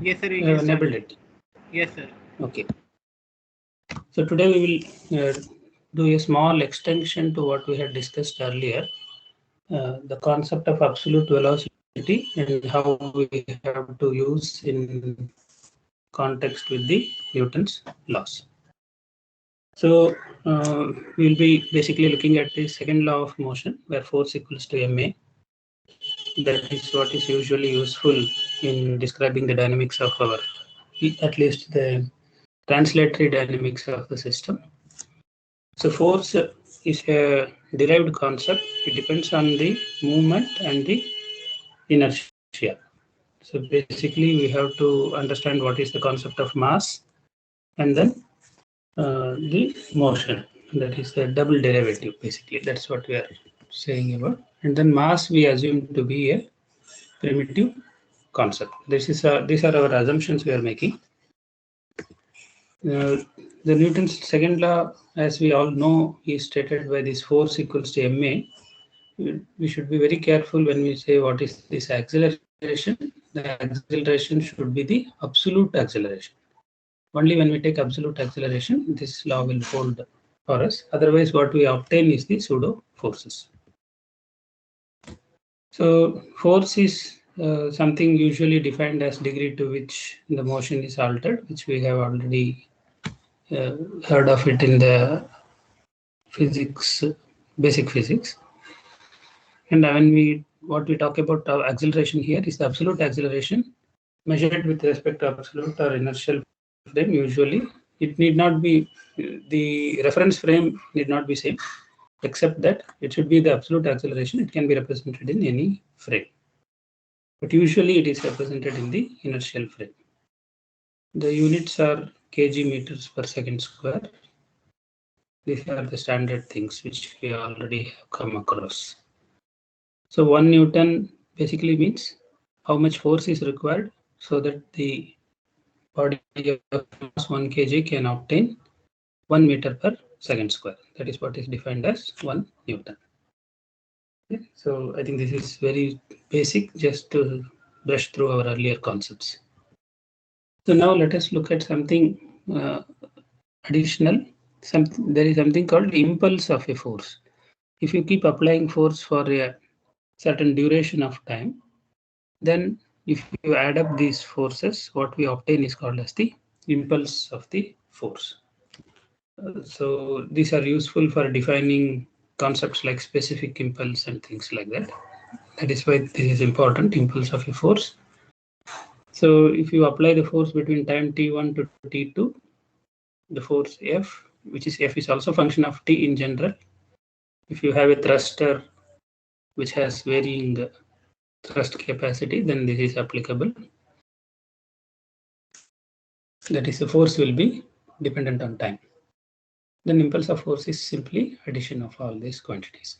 Yes, sir. You have enabled it. Yes, sir. Okay. So today we will do a small extension to what we had discussed earlier, the concept of absolute velocity and how we have to use in context with the Newton's laws. So we'll be basically looking at the second law of motion, where force equals to ma. That is what is usually useful in describing the dynamics of our, at least the translatory dynamics of the system. So force is a derived concept. It depends on the movement and the inertia. So basically we have to understand what is the concept of mass and then the motion. That is the double derivative basically. That's what we are saying about. And then mass we assume to be a primitive concept. These are our assumptions we are making. The Newton's second law, as we all know, is stated by this force equals to ma. We should be very careful when we say what is this acceleration. The acceleration should be the absolute acceleration. Only when we take absolute acceleration, this law will hold for us. Otherwise, what we obtain is the pseudo forces. So force is something usually defined as degree to which the motion is altered, which we have already heard of it in the physics, basic physics. And when what we talk about acceleration here is the absolute acceleration measured with respect to absolute or inertial frame. Usually, it need not be, the reference frame need not be same, except that it should be the absolute acceleration. It can be represented in any frame, but usually it is represented in the inertial frame. The units are kg meters per second square. These are the standard things which we already have come across. So 1 Newton basically means how much force is required so that the body of mass 1 kg can obtain 1 meter per second square. That is what is defined as 1 Newton. Okay. So I think this is very basic, just to brush through our earlier concepts. So now let us look at something additional. There is something called impulse of a force. If you keep applying force for a certain duration of time, then if you add up these forces, what we obtain is called as the impulse of the force. So these are useful for defining concepts like specific impulse and things like that. That is why this is important, impulse of a force. So if you apply the force between time t1 to t2, the force F, which is F is also function of t in general. If you have a thruster which has varying thrust capacity, then this is applicable. That is, the force will be dependent on time. Then impulse of force is simply addition of all these quantities.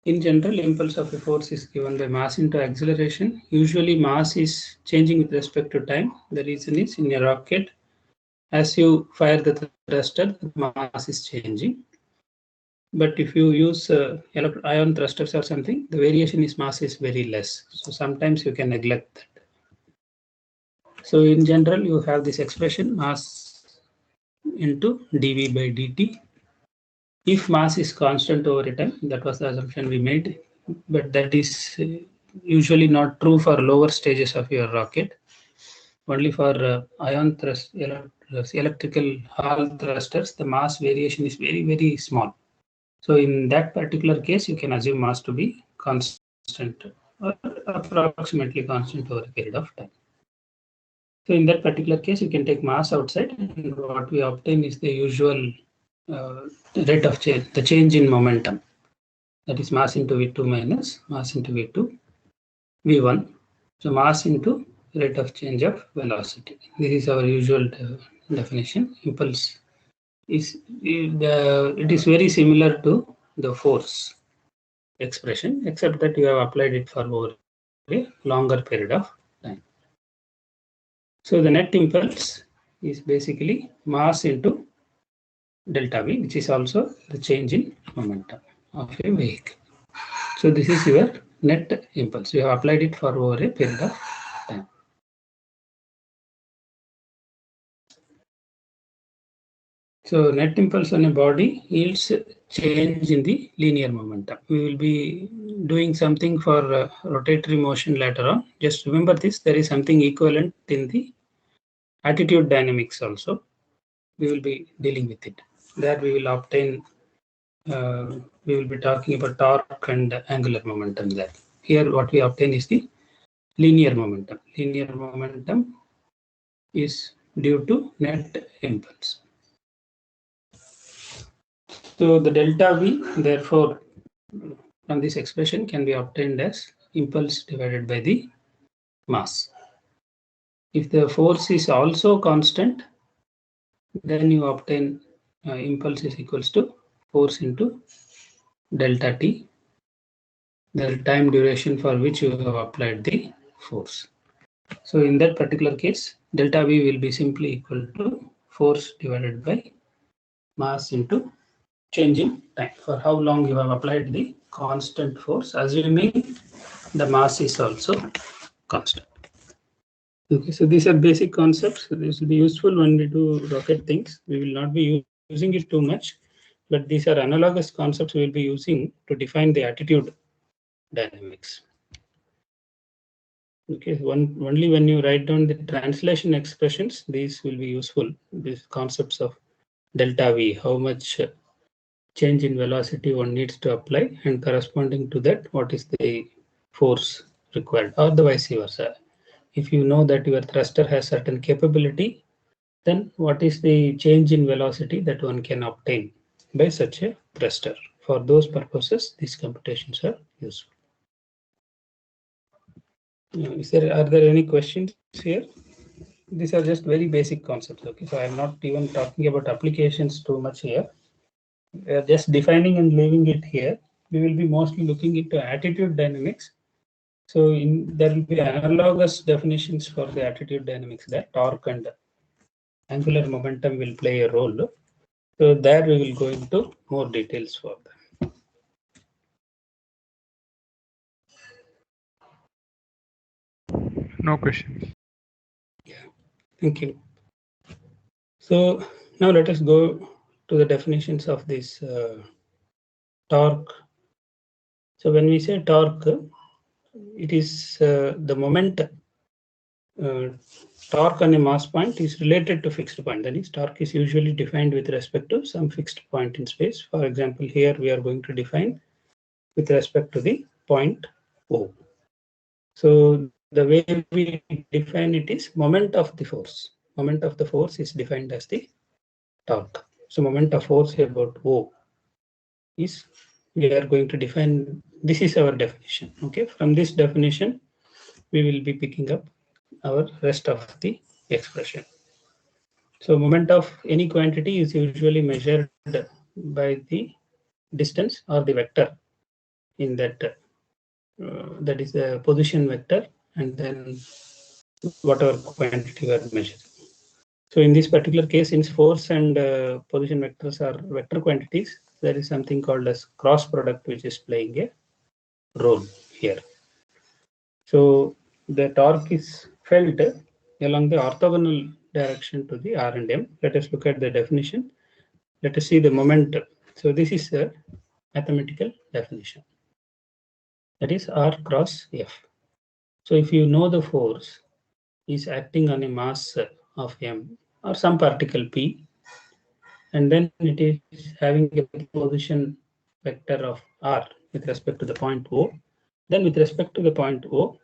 In general, impulse of a force is given by mass into acceleration. Usually mass is changing with respect to time. The reason is, in a rocket, as you fire the thruster, the mass is changing. But if you use ion thrusters or something, the variation in mass is very less. So sometimes you can neglect that. So in general, you have this expression mass into dV by dt. If mass is constant over a time, that was the assumption we made, but that is usually not true for lower stages of your rocket. Only for ion thrust, electrical Hall thrusters, the mass variation is very, very small. So in that particular case, you can assume mass to be constant or approximately constant over a period of time. So in that particular case, you can take mass outside, and what we obtain is the usual rate of change, the change in momentum. That is mass into V2 minus mass into V2, V1. So mass into rate of change of velocity. This is our usual definition. Impulse is it is very similar to the force expression, except that you have applied it for over a longer period of time. So the net impulse is basically mass into delta V, which is also the change in momentum of a vehicle. So this is your net impulse. You have applied it for over a period of time. So net impulse on a body yields change in the linear momentum. We will be doing something for rotatory motion later on. Just remember this, there is something equivalent in the attitude dynamics also. We will be dealing with it. There we will obtain, we will be talking about torque and angular momentum there. Here what we obtain is the linear momentum. Linear momentum is due to net impulse. So the delta V, therefore, from this expression can be obtained as impulse divided by the mass. If the force is also constant, then you obtain impulse is equals to force into delta T, the time duration for which you have applied the force. So in that particular case, delta V will be simply equal to force divided by mass into change in time. For how long you have applied the constant force, assuming the mass is also constant. Okay, so these are basic concepts. So this will be useful when we do rocket things. We will not be using it too much, but these are analogous concepts we will be using to define the attitude dynamics. Okay, only when you write down the translation expressions, these will be useful. These concepts of delta V, how much change in velocity one needs to apply, and corresponding to that, what is the force required, or the vice versa. If you know that your thruster has certain capability, then what is the change in velocity that one can obtain by such a thruster? For those purposes, these computations are useful. Are there any questions here? These are just very basic concepts. Okay, so I'm not even talking about applications too much here. We are just defining and leaving it here. We will be mostly looking into attitude dynamics. So there will be analogous definitions for the attitude dynamics that torque and angular momentum will play a role. So there we will go into more details for them. No questions. Yeah, thank you. So now let us go to the definitions of this torque. So when we say torque, it is the moment torque on a mass point is related to fixed point. That is, torque is usually defined with respect to some fixed point in space. For example, here we are going to define with respect to the point O. So the way we define it is moment of the force. Moment of the force is defined as the torque. So moment of force about O is, we are going to define, this is our definition. Okay, from this definition, we will be picking up our rest of the expression. So moment of any quantity is usually measured by the distance or the vector in that, that is the position vector, and then whatever quantity we are measuring. So in this particular case, since force and position vectors are vector quantities, there is something called as cross product which is playing a role here. So the torque is felt along the orthogonal direction to the R and M. Let us look at the definition. Let us see the moment. So this is a mathematical definition. That is R cross F. So if you know the force is acting on a mass of M or some particle P, and then it is having a position vector of R with respect to the point O, then with respect to the point O,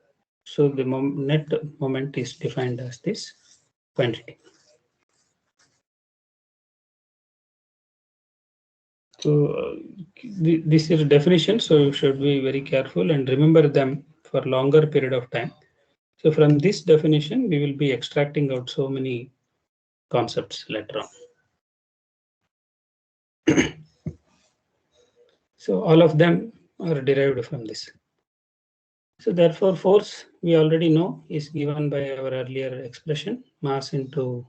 so the net moment is defined as this quantity. So this is a definition, so you should be very careful and remember them for longer period of time. So from this definition, we will be extracting out so many concepts later on. So all of them are derived from this. So therefore, force we already know is given by our earlier expression, mass into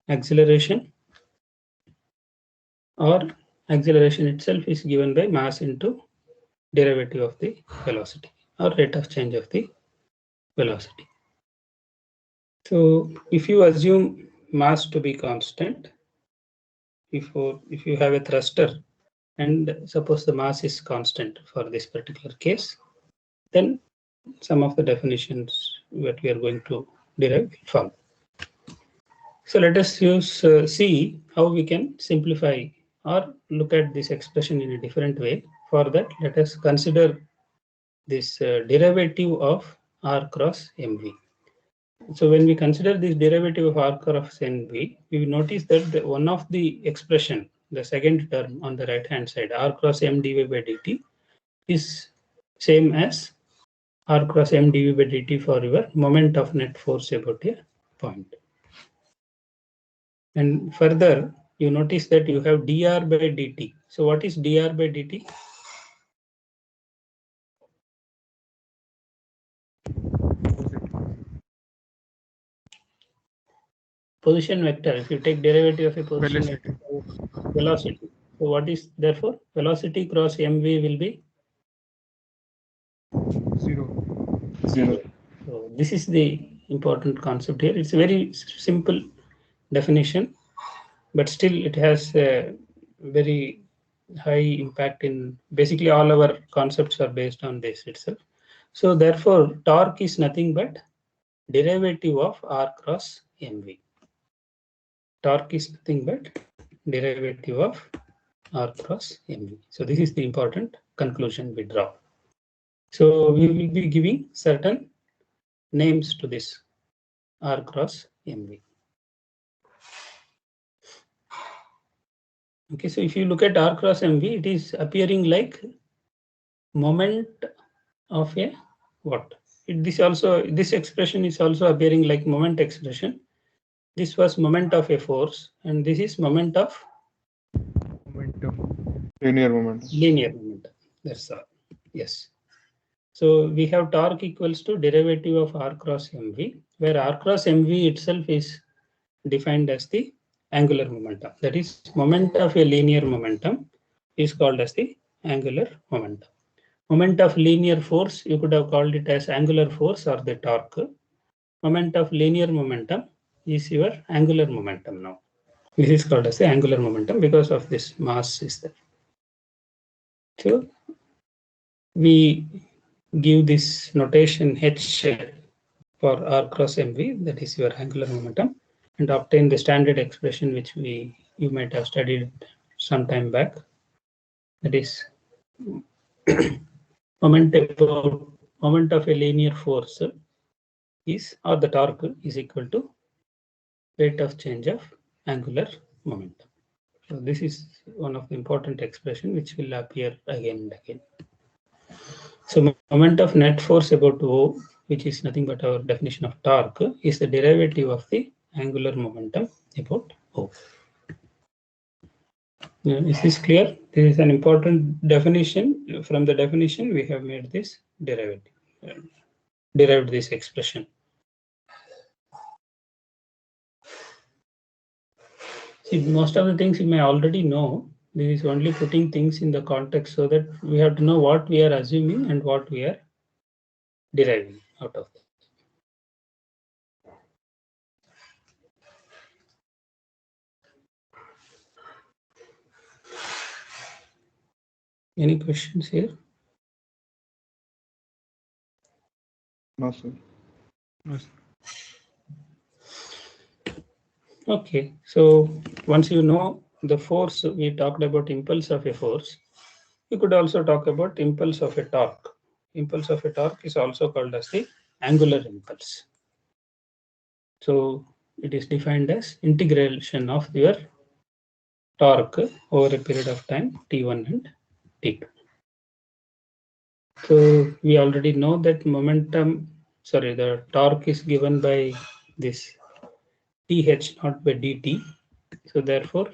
acceleration, or acceleration itself is given by mass into derivative of the velocity or rate of change of the velocity. So if you assume mass to be constant, if you have a thruster and suppose the mass is constant for this particular case, then some of the definitions that we are going to derive will follow. So let us see how we can simplify or look at this expression in a different way. For that, let us consider this derivative of R cross MV. So when we consider this derivative of R cross MV, we will notice that one of the expression, the second term on the right hand side, R cross M dV by dt, is same as R cross M dV by dt for your moment of net force about a point. And further, you notice that you have dr by dt. So what is dr by dt? Position vector. If you take derivative of a position vector, velocity. So what is therefore velocity cross mv will be 0. So this is the important concept here. It's a very simple definition, but still it has a very high impact in basically all our concepts are based on this itself. So therefore, torque is nothing but derivative of R cross mv. Torque is nothing but derivative of R cross mv. So this is the important conclusion we draw. So we will be giving certain names to this R cross mv. Okay, so if you look at R cross mv, it is appearing like moment of a what? This expression is also appearing like moment expression. This was moment of a force, and this is moment of momentum. Linear momentum. Linear momentum. That's all. Yes. So we have torque equals to derivative of R cross mv, where R cross mv itself is defined as the angular momentum. That is, moment of a linear momentum is called as the angular momentum. Moment of linear force, you could have called it as angular force or the torque. Moment of linear momentum is your angular momentum now. This is called as the angular momentum because of this mass is there. So we give this notation H for R cross mv, that is your angular momentum, and obtain the standard expression which you might have studied some time back. That is moment of a linear force is, or the torque is equal to rate of change of angular momentum. So this is one of the important expression which will appear again and again. So moment of net force about O, which is nothing but our definition of torque, is the derivative of the angular momentum about O. Is this clear? This is an important definition. From the definition, we have made this derivative, derived this expression. See, most of the things you may already know. This is only putting things in the context so that we have to know what we are assuming and what we are deriving out of it. Any questions here? No, sir. Okay, so once you know the force, we talked about impulse of a force. You could also talk about impulse of a torque. Impulse of a torque is also called as the angular impulse. So it is defined as integration of your torque over a period of time t1 and t2. So we already know that the torque is given by this th not by dt. So therefore,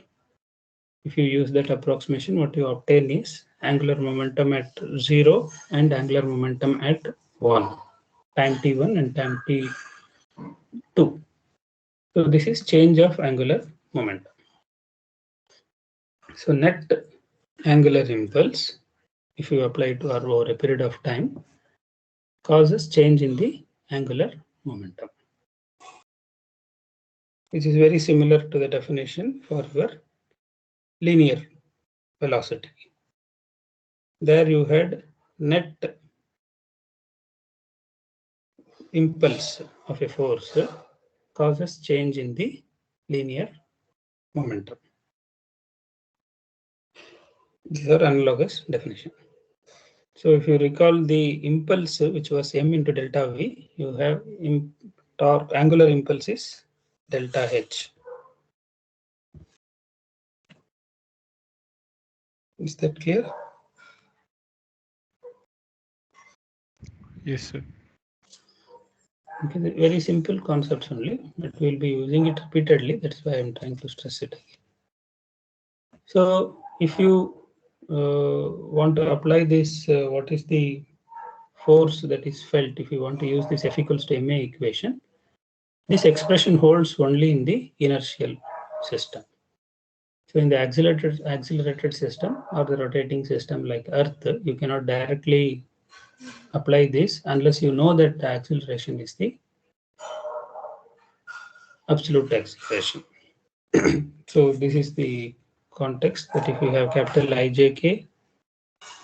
if you use that approximation, what you obtain is angular momentum at 0 and angular momentum at 1, time t1 and time t2. So this is change of angular momentum. So net angular impulse, if you apply to R over a period of time, causes change in the angular momentum, which is very similar to the definition for your linear velocity. There you had net impulse of a force causes change in the linear momentum. These are analogous definition. So if you recall the impulse, which was m into delta v, you have torque, angular impulse is delta h. Is that clear? Yes, sir. Okay, very simple concepts only, but we'll be using it repeatedly. That's why I'm trying to stress it again. So if you want to apply this, what is the force that is felt if you want to use this F equals to ma equation? This expression holds only in the inertial system. So in the accelerated system or the rotating system like Earth, you cannot directly apply this unless you know that the acceleration is the absolute acceleration. So this is the context that if you have capital Ijk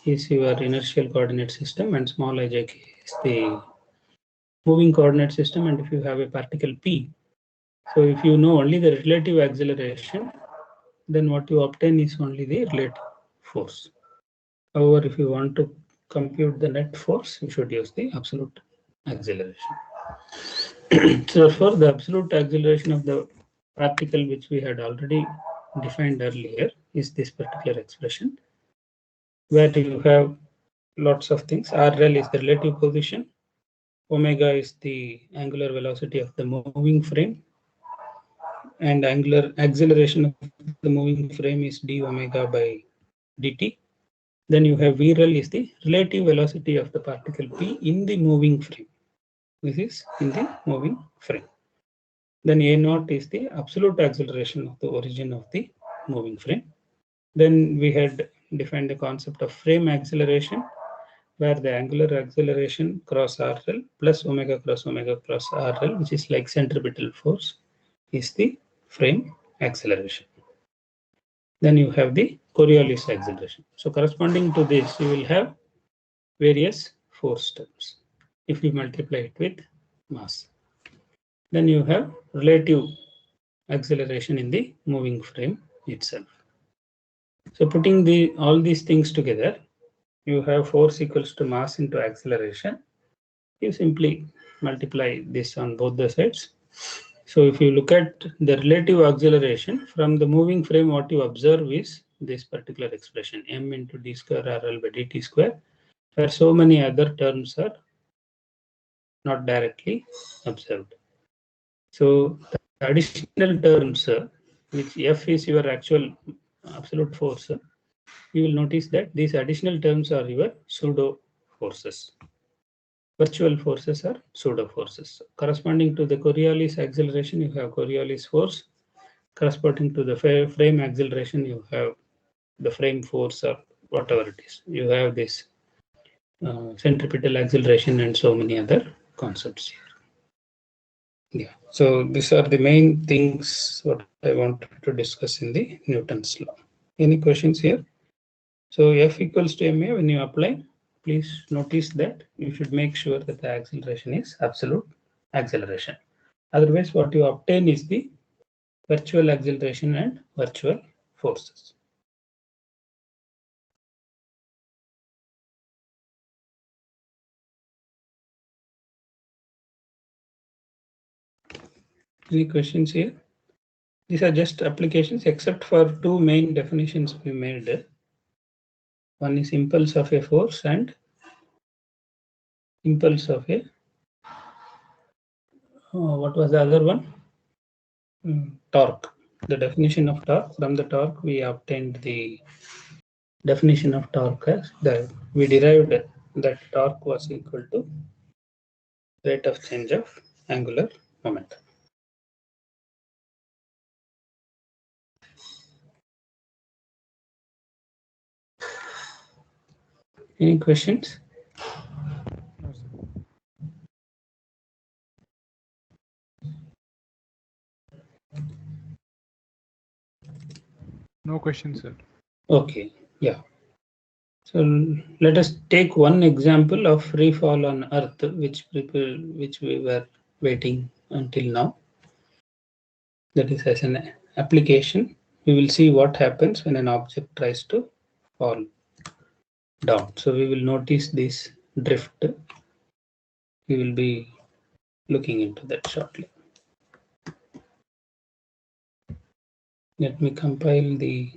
is your inertial coordinate system and small ijk is the moving coordinate system, and if you have a particle p, so if you know only the relative acceleration, then what you obtain is only the relative force. However, if you want to compute the net force, you should use the absolute acceleration. So for the absolute acceleration of the particle, which we had already defined earlier, is this particular expression, where you have lots of things. RL is the relative position, omega is the angular velocity of the moving frame, and angular acceleration of the moving frame is d omega by dt. Then you have vrel is the relative velocity of the particle p in the moving frame. This is in the moving frame. Then a naught is the absolute acceleration of the origin of the moving frame. Then we had defined the concept of frame acceleration, where the angular acceleration cross RL plus omega cross RL, which is like centripetal force, is the frame acceleration. Then you have the Coriolis acceleration. So corresponding to this, you will have various force terms if you multiply it with mass. Then you have relative acceleration in the moving frame itself. So putting all these things together, you have force equals to mass into acceleration. You simply multiply this on both the sides. So if you look at the relative acceleration from the moving frame, what you observe is this particular expression, m into d square RL by dt square, where so many other terms are not directly observed. So the additional terms, which F is your actual absolute force, you will notice that these additional terms are your pseudo forces. Virtual forces are pseudo forces. Corresponding to the Coriolis acceleration, you have Coriolis force. Corresponding to the frame acceleration, you have the frame force or whatever it is. You have this centripetal acceleration and so many other concepts here. Yeah, so these are the main things what I wanted to discuss in the Newton's law. Any questions here? So F equals to ma, when you apply, please notice that you should make sure that the acceleration is absolute acceleration. Otherwise, what you obtain is the virtual acceleration and virtual forces. Any questions here? These are just applications, except for two main definitions we made. One is impulse of a force and impulse of a, what was the other one? Torque. The definition of torque. From the torque, we obtained the definition of torque as that we derived that torque was equal to rate of change of angular momentum. Any questions? No, sir. No question, sir. Okay, yeah. So let us take one example of free fall on Earth, which we were waiting until now. That is as an application. We will see what happens when an object tries to fall down. So we will notice this drift. We will be looking into that shortly. Let me compile the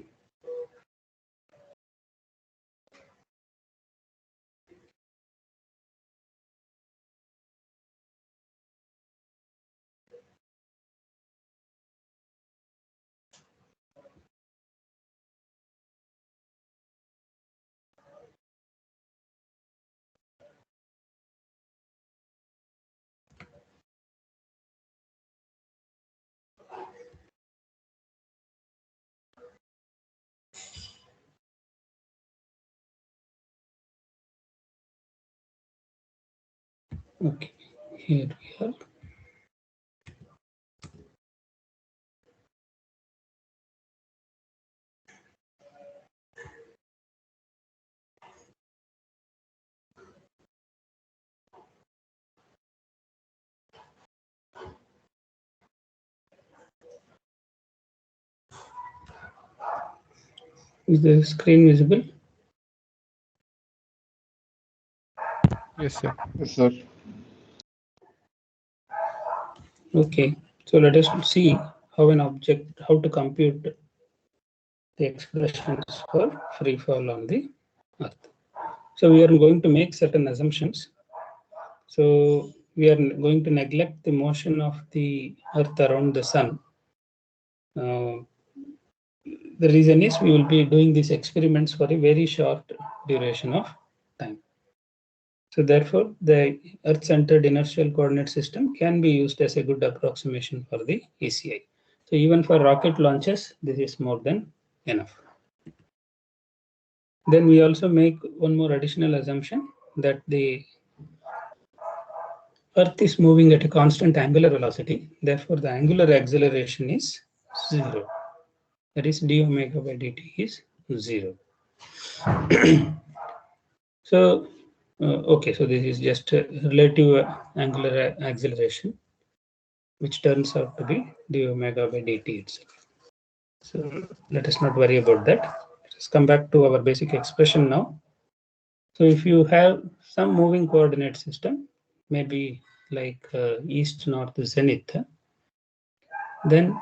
okay, here we are. Is the screen visible? Yes, sir. Yes, sir. Okay, so let us see how to compute the expressions for free fall on the Earth. So we are going to make certain assumptions. So we are going to neglect the motion of the Earth around the Sun. The reason is we will be doing these experiments for a very short duration of time. So therefore, the Earth-centered inertial coordinate system can be used as a good approximation for the ECI. So even for rocket launches, this is more than enough. Then we also make one more additional assumption that the Earth is moving at a constant angular velocity. Therefore, the angular acceleration is 0. That is d omega by dt is 0. So, okay, so this is just a relative angular acceleration, which turns out to be d omega by dt itself. So let us not worry about that. Let us come back to our basic expression now. So if you have some moving coordinate system, maybe like east, north, zenith, then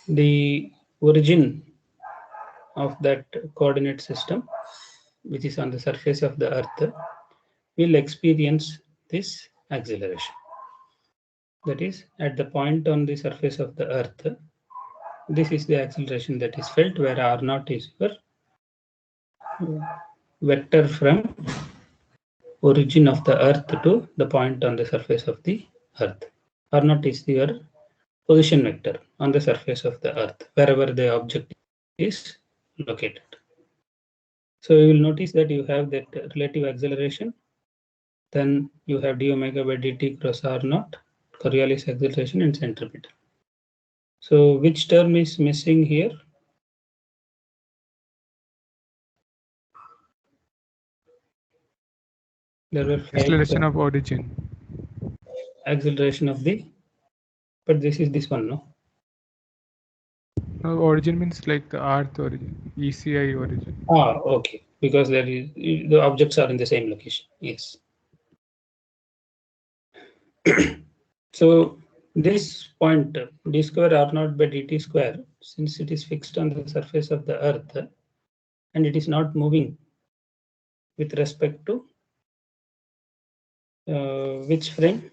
the origin of that coordinate system, which is on the surface of the Earth, will experience this acceleration. That is, at the point on the surface of the Earth, this is the acceleration that is felt, where r0 is your vector from origin of the Earth to the point on the surface of the Earth. R0 is your position vector on the surface of the Earth, wherever the object is located. So you will notice that you have that relative acceleration. Then you have d omega by dt cross r0, Coriolis acceleration, and centripetal. So which term is missing here? There were 5 Acceleration of origin. acceleration of the, but this is this one, no? No, origin means like the Earth origin, ECI origin. Ah, okay, because there is the objects are in the same location. Yes. So this point d square r0 by dt square, since it is fixed on the surface of the Earth and it is not moving with respect to which frame?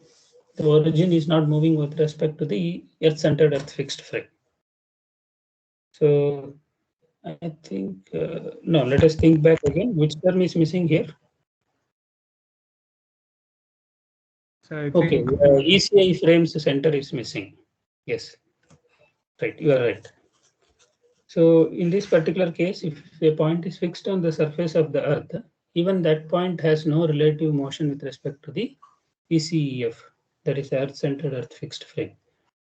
The origin is not moving with respect to the Earth-centered Earth-fixed frame. So I think, no, let us think back again. Which term is missing here? So I Okay, think ECI frame's center is missing. Yes, right, you are right. So in this particular case, if a point is fixed on the surface of the Earth, even that point has no relative motion with respect to the ECEF, that is the Earth-centered Earth-fixed frame.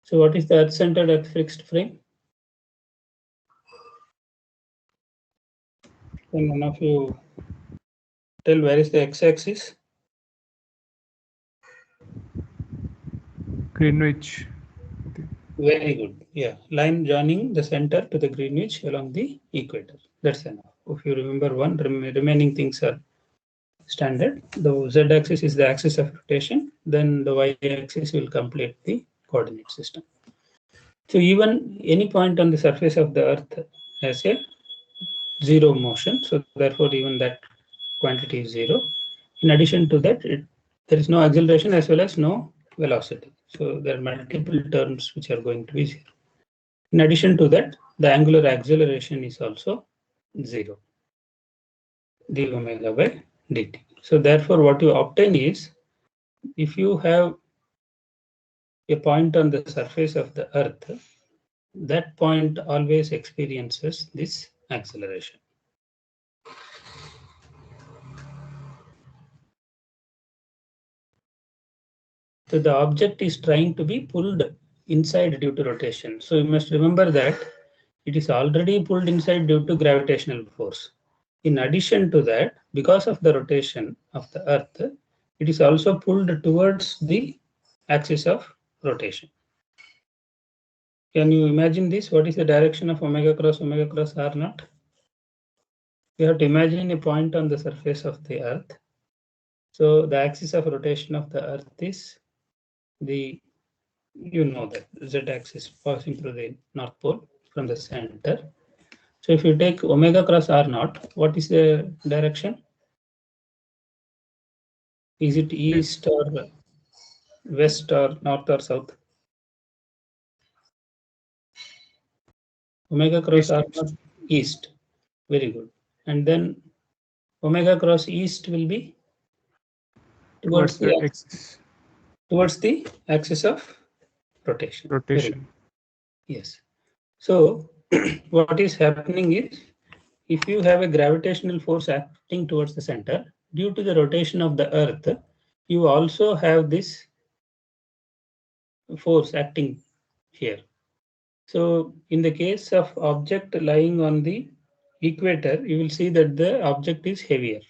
So what is the Earth-centered Earth-fixed frame? Can one of you tell where is the x-axis? Greenwich. Very good. Yeah, line joining the center to the Greenwich along the equator. That's enough. If you remember one, remaining things are standard. The z-axis is the axis of rotation. Then the y-axis will complete the coordinate system. So even any point on the surface of the Earth has a zero motion. So therefore, even that quantity is zero. In addition to that, there is no acceleration as well as no velocity. So there are multiple terms which are going to be zero. In addition to that, the angular acceleration is also zero, d omega by dt. So therefore, what you obtain is, if you have a point on the surface of the Earth, that point always experiences this acceleration. So the object is trying to be pulled inside due to rotation. So you must remember that it is already pulled inside due to gravitational force. In addition to that, because of the rotation of the Earth, it is also pulled towards the axis of rotation. Can you imagine this? What is the direction of omega cross r naught? You have to imagine a point on the surface of the Earth. So the axis of rotation of the Earth is the, you know, that z-axis passing through the North Pole from the center. So if you take omega cross r naught, what is the direction? Is it east or west or north or south? Omega cross r naught east. Very good. And then omega cross east will be towards the axis. Towards the axis of rotation. Rotation. Yes. So what is happening is, if you have a gravitational force acting towards the center, due to the rotation of the Earth, you also have this force acting here. So in the case of object lying on the equator, you will see that the object is heavier.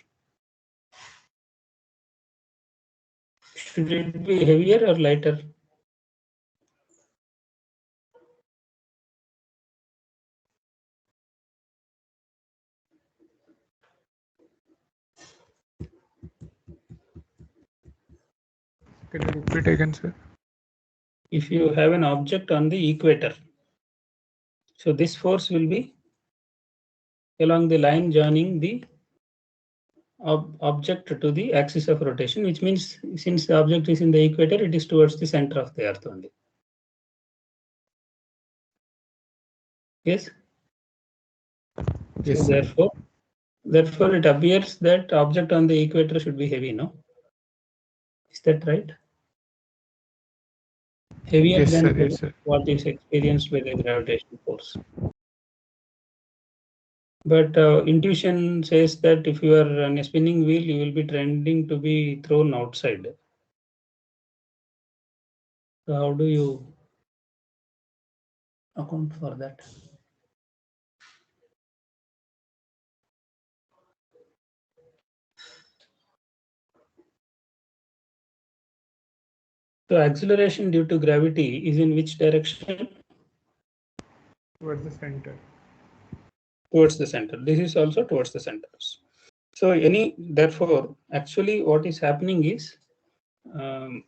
Should it be heavier or lighter? Can you repeat again, sir? If you have an object on the equator, so this force will be along the line joining the object to the axis of rotation, which means since the object is in the equator, it is towards the center of the Earth only. Yes? Yes, so sir. therefore it appears that object on the equator should be heavy, no? Is that right? Heavier Yes, than sir. Yes, sir. what is experienced by the gravitational force. But intuition says that if you are on a spinning wheel, you will be trending to be thrown outside. So how do you account for that? So acceleration due to gravity is in which direction? Towards the center. Towards the center. This is also towards the centers. So therefore, actually what is happening is the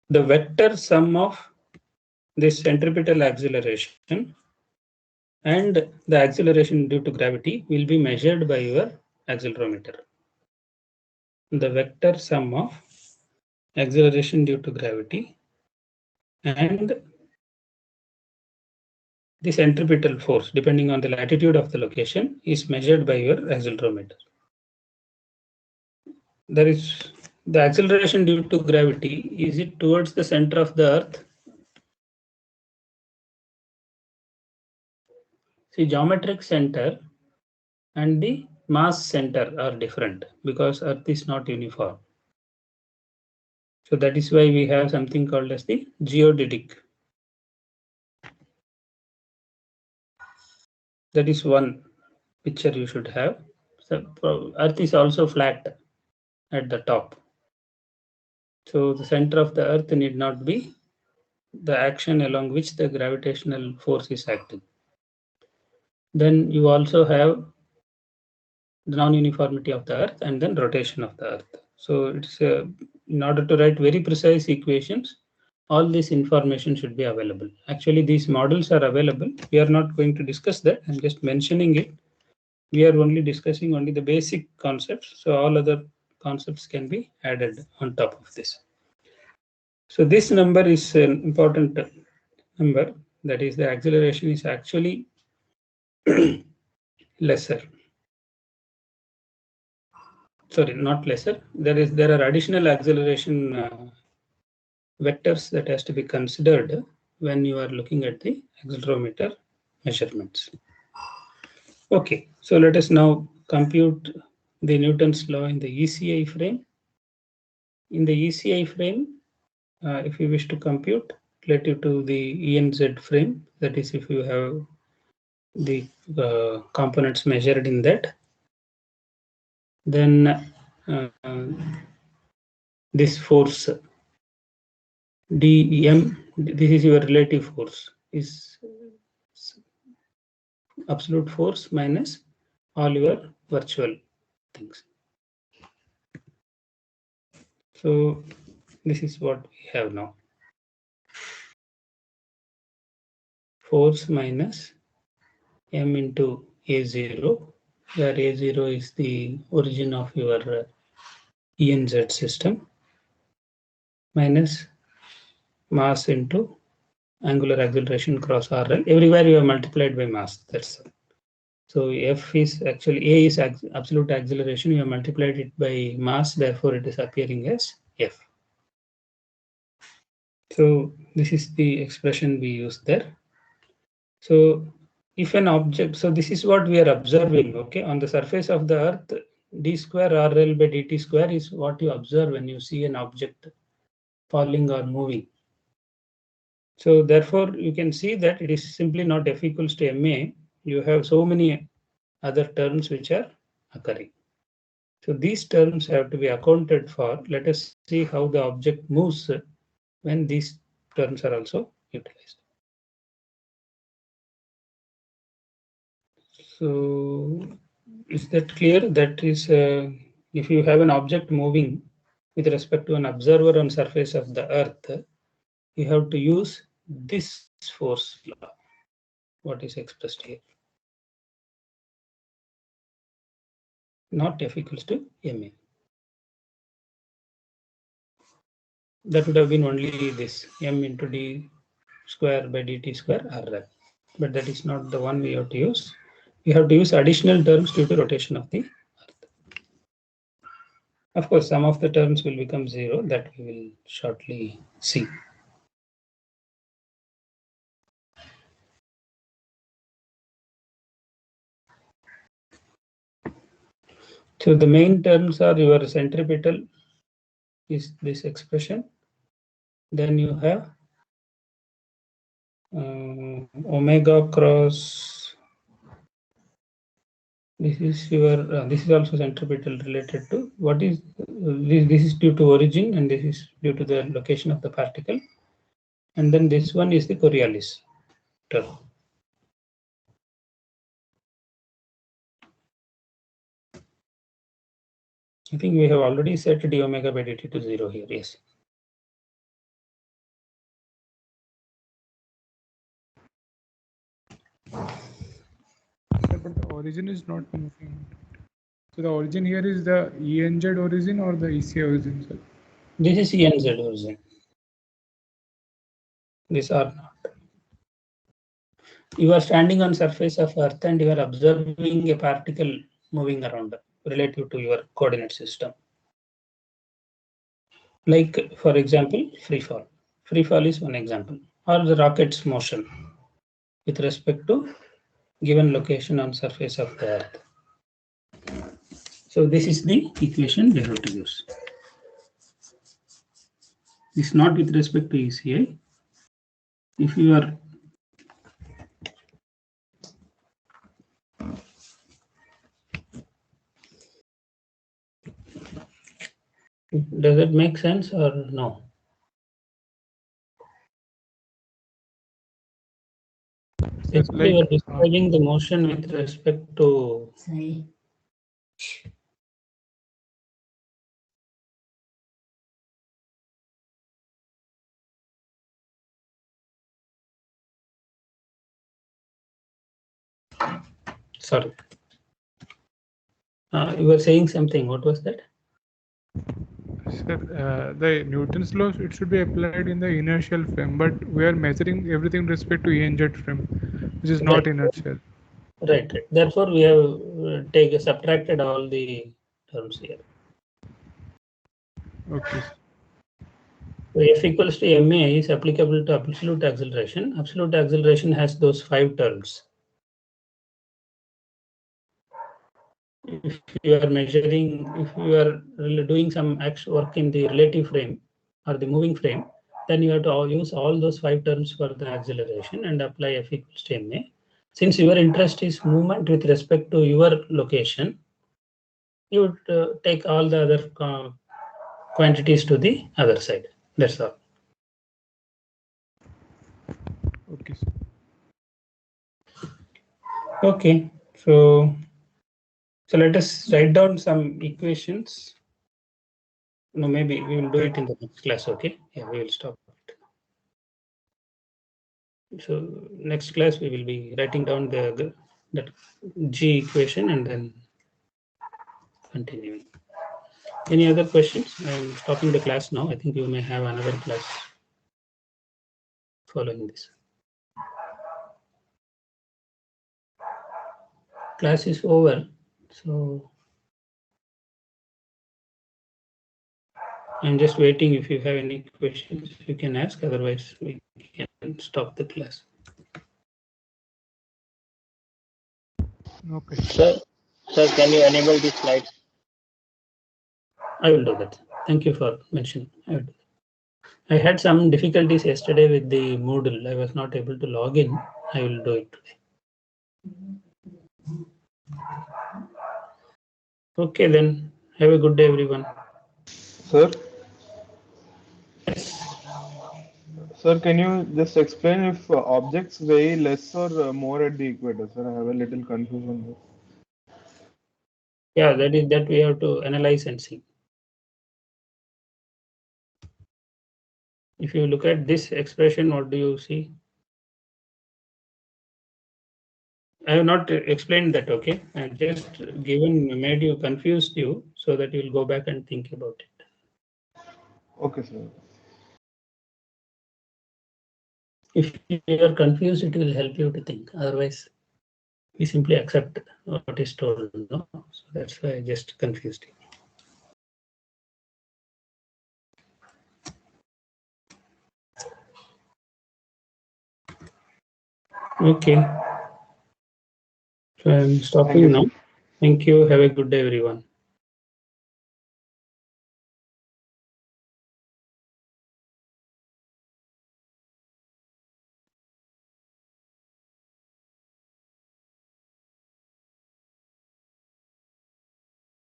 vector sum of this centripetal acceleration and the acceleration due to gravity will be measured by your accelerometer. The vector sum of acceleration due to gravity and the centripetal force, depending on the latitude of the location, is measured by your accelerometer. There is the acceleration due to gravity. Is it towards the center of the Earth? See, geometric center and the mass center are different because Earth is not uniform. So that is why we have something called as the geodetic. That is one picture you should have. So Earth is also flat at the top. So the center of the Earth need not be the action along which the gravitational force is acting. Then you also have the non-uniformity of the Earth and then rotation of the Earth. So it's in order to write very precise equations, all this information should be available. Actually, these models are available. We are not going to discuss that. I'm just mentioning it. We are only discussing only the basic concepts. So all other concepts can be added on top of this. So this number is an important number. That is, the acceleration is actually lesser. Sorry, not lesser. There are additional acceleration vectors that has to be considered when you are looking at the accelerometer measurements. Okay, so let us now compute the Newton's law in the ECI frame. In the ECI frame, if you wish to compute relative to the ENZ frame, that is, if you have the components measured in that, then this force dm, this is your relative force, is absolute force minus all your virtual things. So this is what we have now. Force minus m into A0, where A0 is the origin of your ENZ system, minus mass into angular acceleration cross RL. Everywhere you have multiplied by mass. That's all. So F is actually, A is absolute acceleration. You have multiplied it by mass. Therefore, it is appearing as F. So this is the expression we use there. So if an object, so this is what we are observing, okay, on the surface of the Earth, d square RL by dt square is what you observe when you see an object falling or moving. So therefore, you can see that it is simply not F equals to ma. You have so many other terms which are occurring. So these terms have to be accounted for. Let us see how the object moves when these terms are also utilized. So is that clear? That is, if you have an object moving with respect to an observer on surface of the Earth, you have to use this force law, what is expressed here. Not F equals to ma. That would have been only this m into d square by dt square RL. But that is not the one we have to use. We have to use additional terms due to rotation of the Earth. Of course, some of the terms will become zero, that we will shortly see. So the main terms are your centripetal is this expression. Then you have omega cross. This is your. This is also centripetal related to what is this? This is due to origin, and this is due to the location of the particle. And then this one is the Coriolis term. I think we have already set d omega by dt to 0 here. Yes. But the origin is not moving. So the origin here is the ENZ origin or the ECI origin, sir? This is ENZ origin. These are not. You are standing on surface of Earth and you are observing a particle moving around relative to your coordinate system. Like, for example, free fall. Free fall is one example, or the rocket's motion with respect to given location on surface of the Earth. So this is the equation we have to use. This is not with respect to ECI. If you are Does it make sense or no? Basically, we're describing the motion with respect to sorry. You were saying something. What was that? Sir, the Newton's law, it should be applied in the inertial frame, but we are measuring everything with respect to ENZ frame, which is not inertial. Right. Therefore, we have subtracted all the terms here. Okay. So F equals to ma is applicable to absolute acceleration. Absolute acceleration has those 5 terms. If you are measuring, if you are doing some work in the relative frame or the moving frame, then you have to use all those 5 terms for the acceleration and apply F equals to ma. Since your interest is movement with respect to your location, you would take all the other quantities to the other side. That's all. Okay. Okay. So let us write down some equations. No, maybe we will do it in the next class. Okay. Yeah, we will stop it. So next class we will be writing down that G equation and then continuing. Any other questions? I am stopping the class now. I think you may have another class following this. Class is over. So I'm just waiting. If you have any questions, you can ask. Otherwise, we can stop the class. Okay. Sir, can you enable the slides? I will do that. Thank you for mentioning. I had some difficulties yesterday with the Moodle. I was not able to log in. I will do it today. Okay, then. Have a good day, everyone. Sir? Yes. Sir, can you just explain if objects weigh less or more at the equator? Sir, I have a little confusion there. Yeah, that we have to analyze and see. If you look at this expression, what do you see? I have not explained that, okay? I have just made you confused you so that you will go back and think about it. Okay, sir. If you are confused, it will help you to think. Otherwise, we simply accept what is told. No? So that's why I just confused you. Okay. So I'm stopping now. Thank you. Have a good day, everyone.